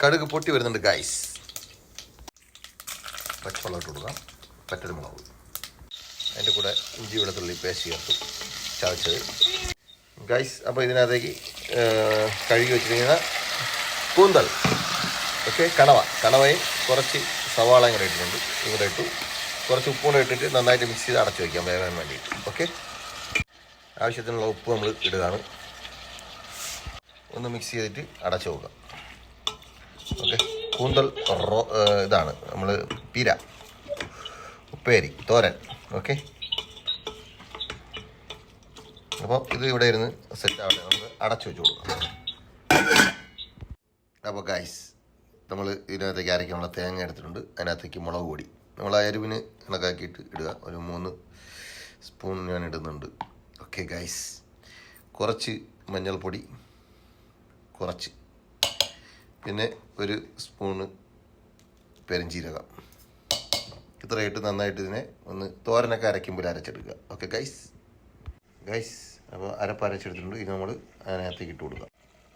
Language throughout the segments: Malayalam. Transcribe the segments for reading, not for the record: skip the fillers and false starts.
കടുക് പൊട്ടി വരുന്നുണ്ട് ഗൈസ്. പച്ചവെള്ളം ഇട്ട് കൊടുക്കാം. പച്ചമുളക്, അതിൻ്റെ കൂടെ ഇഞ്ചി വെളുത്തുള്ളി പേസ്റ്റ് ചേർത്തു ചതച്ചത് ഗൈസ്. അപ്പോൾ ഇതിനകത്തേക്ക് കഴുകി വെച്ചിരിക്കുന്ന കൂന്തൽ, ഓക്കെ, കണവയും കുറച്ച് സവാളയും കൂടെ ഇട്ടിട്ടുണ്ട്. ഇവിടെ ഇട്ടു. കുറച്ച് ഉപ്പും കൂടെ ഇട്ടിട്ട് നന്നായിട്ട് മിക്സ് ചെയ്ത് അടച്ചു വയ്ക്കാം വേവാൻ വേണ്ടിയിട്ട്. ഓക്കെ, ആവശ്യത്തിനുള്ള ഉപ്പ് നമ്മൾ ഇടുകയാണ്. ഒന്ന് മിക്സ് ചെയ്തിട്ട് അടച്ചു വെക്കാം. ഓക്കെ, കൂന്തൽ ഇതാണ് നമ്മൾ പീര, ഉപ്പേരി, തോരൻ. ഓക്കെ, അപ്പോൾ ഇത് ഇവിടെ ഇരുന്ന് സെറ്റ് ആവട്ടെ. നമുക്ക് അടച്ചു വെച്ച് കൊടുക്കാം. അപ്പോൾ ഗൈസ്, നമ്മൾ ഇതിനകത്തേക്ക് അരയ്ക്കാനുള്ള തേങ്ങ എടുത്തിട്ടുണ്ട്. അതിനകത്തേക്ക് മുളക് പൊടി നമ്മൾ ആ എരിവിന് കണക്കാക്കിയിട്ട് ഇടുക. ഒരു 3 സ്പൂൺ ഞാൻ ഇടുന്നുണ്ട്. ഓക്കെ ഗൈസ്, കുറച്ച് മഞ്ഞൾപ്പൊടി, കുറച്ച്, പിന്നെ 1 സ്പൂണ് പെരുംജീരകം. ഇത്രയായിട്ട് നന്നായിട്ട് ഇതിനെ ഒന്ന് തോരനൊക്കെ അരയ്ക്കുമ്പോൾ അരച്ചെടുക്കുക. ഓക്കെ ഗൈസ്, അപ്പോൾ അരപ്പ് അരച്ചെടുത്തിട്ടുണ്ട്. ഇത് നമ്മൾ അതിനകത്തേക്ക് ഇട്ട് കൊടുക്കുക.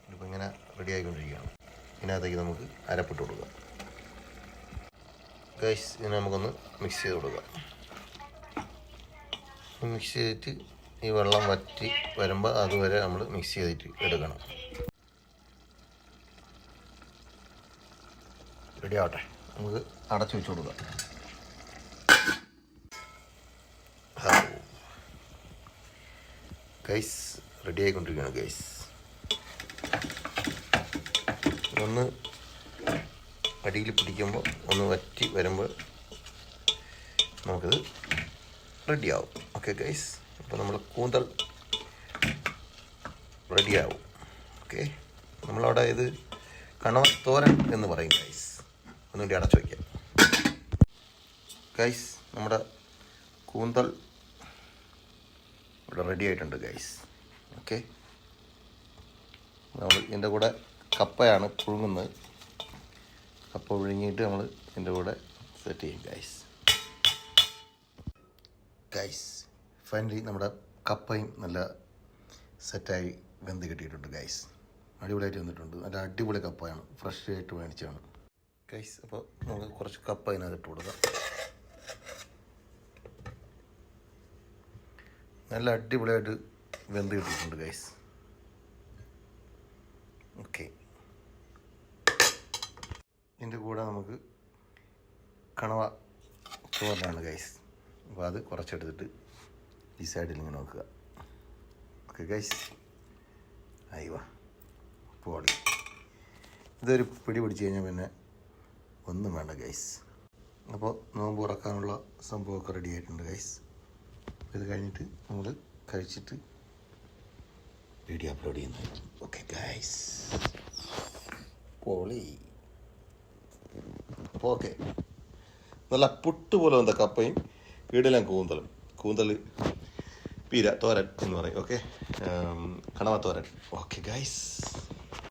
ഇതിപ്പോൾ ഇങ്ങനെ റെഡി ആയിക്കൊണ്ടിരിക്കുകയാണ്. ഇതിനകത്തേക്ക് നമുക്ക് അരപ്പിട്ട് കൊടുക്കുക. ഗൈസ്, ഇതിനെ നമുക്കൊന്ന് മിക്സ് ചെയ്ത് കൊടുക്കുക. മിക്സ് ചെയ്തിട്ട് ഈ വെള്ളം വറ്റി വരുമ്പോൾ അതുവരെ നമ്മൾ മിക്സ് ചെയ്തിട്ട് എടുക്കണം. റെഡി ആവട്ടെ. നമുക്ക് അടച്ചു വെച്ച് കൊടുക്കാം. ഗൈസ്, റെഡി ആയിക്കൊണ്ടിരിക്കുകയാണ് ഗൈസ്. ഒന്ന് അടിയിൽ പിടിക്കുമ്പോൾ ഒന്ന് വറ്റി വരുമ്പോൾ നമുക്കിത് റെഡിയാവും. ഓക്കെ ഗൈസ്, അപ്പോൾ നമ്മൾ കൂന്തൽ റെഡിയാവും. ഓക്കെ, നമ്മളവിടെ ഇത് കണവത്തോരൻ എന്ന് പറയും ഗൈസ്. ഒന്നുകൂടി അടച്ചു വയ്ക്കാം. ഗൈസ്, നമ്മുടെ കൂന്തൽ ഇവിടെ റെഡി ആയിട്ടുണ്ട് ഗൈസ്. ഓക്കെ, നമ്മൾ ഇതിൻ്റെ കൂടെ കപ്പയാണ് പുഴുങ്ങുന്നത്. കപ്പ പുഴുങ്ങിയിട്ട് നമ്മൾ ഇതിൻ്റെ കൂടെ സെറ്റ് ചെയ്യും ഗൈസ്. ഫൈനലി നമ്മുടെ കപ്പയും നല്ല സെറ്റായി വെന്ത് കിട്ടിയിട്ടുണ്ട് ഗൈസ്. അടിപൊളിയായിട്ട് വന്നിട്ടുണ്ട്. നല്ല അടിപൊളി കപ്പയാണ്, ഫ്രഷ് ആയിട്ട് മേടിച്ചാണ് ഗൈസ്. അപ്പോൾ നമുക്ക് കുറച്ച് കപ്പ അതിനകത്ത് ഇട്ട് കൊടുക്കാം. നല്ല അടിപൊളിയായിട്ട് വെന്ത് കിട്ടിയിട്ടുണ്ട് ഗൈസ്. ഓക്കെ, ഇതിൻ്റെ കൂടെ നമുക്ക് കണവ തോരനാണ് ഗൈസ്. അപ്പോൾ അത് കുറച്ചെടുത്തിട്ട് ഈ സൈഡിൽ ഇങ്ങനെ നോക്കുക. ഓക്കെ ഗൈസ്, അയ്യോ പൊളി. ഇതൊരു പിടി പിടിച്ച് കഴിഞ്ഞാൽ പിന്നെ ഒന്നും വേണ്ട ഗൈസ്. അപ്പോൾ നോമ്പ് തുറക്കാനുള്ള സംഭവമൊക്കെ റെഡി ആയിട്ടുണ്ട് ഗൈസ്. ഇത് കഴിഞ്ഞിട്ട് നമ്മൾ കഴിച്ചിട്ട് വീഡിയോ അപ്ലോഡ് ചെയ്യുന്നതായിരിക്കും. ഓക്കെ ഗൈസ്, പൊളി. അപ്പോൾ ഓക്കെ, നല്ല പുട്ട് പോലെ വന്ന കപ്പയും വീടെല്ലാം കൂന്തൽ പീര തോരൻ എന്ന് പറയും. ഓക്കെ, കണവ തോരൻ. Okay guys.